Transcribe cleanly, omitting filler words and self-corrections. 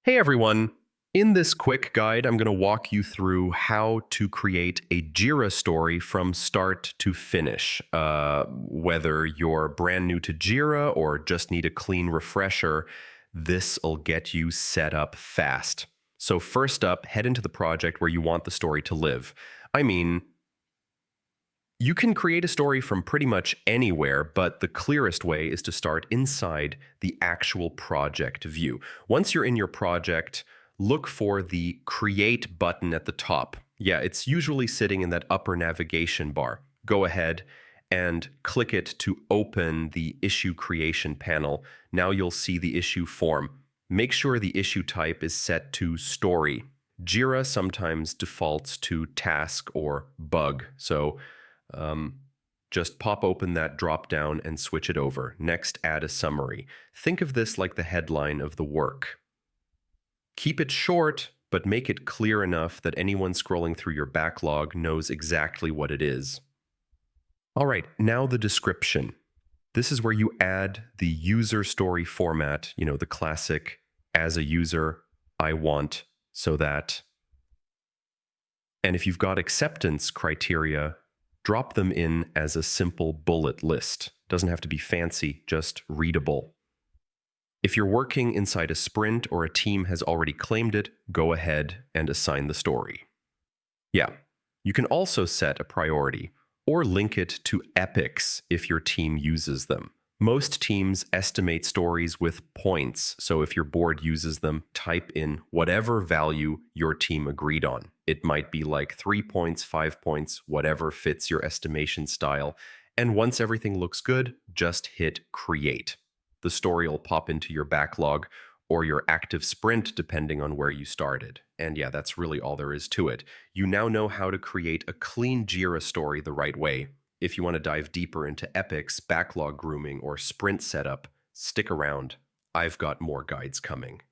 Hey everyone! In this quick guide, I'm going to walk you through how to create a Jira story from start to finish. Whether you're brand new to Jira or just need a clean refresher, this'll get you set up fast. So first up, head into the project where you want the story to live. I mean, you can create a story from pretty much anywhere, but the clearest way is to start inside the actual project view. Once you're in your project, look for the Create button at the top. Yeah, it's usually sitting in that upper navigation bar. Go ahead and click it to open the issue creation panel. Now you'll see the issue form. Make sure the issue type is set to story. Jira sometimes defaults to task or bug, so just pop open that drop down and switch it over. Next, add a summary. Think of this like the headline of the work. Keep it short, but make it clear enough that anyone scrolling through your backlog knows exactly what it is. All right, now the description. This is where you add the user story format, the classic as a user, I want, so that. And if you've got acceptance criteria, drop them in as a simple bullet list. Doesn't have to be fancy, just readable. If you're working inside a sprint or a team has already claimed it, go ahead and assign the story. Yeah, you can also set a priority or link it to epics if your team uses them. Most teams estimate stories with points, so if your board uses them, type in whatever value your team agreed on. It might be like 3 points, 5 points, whatever fits your estimation style. And once everything looks good, just hit create. The story will pop into your backlog or your active sprint depending on where you started. And yeah, that's really all there is to it. You now know how to create a clean Jira story the right way. If you want to dive deeper into epics, backlog grooming, or sprint setup, stick around. I've got more guides coming.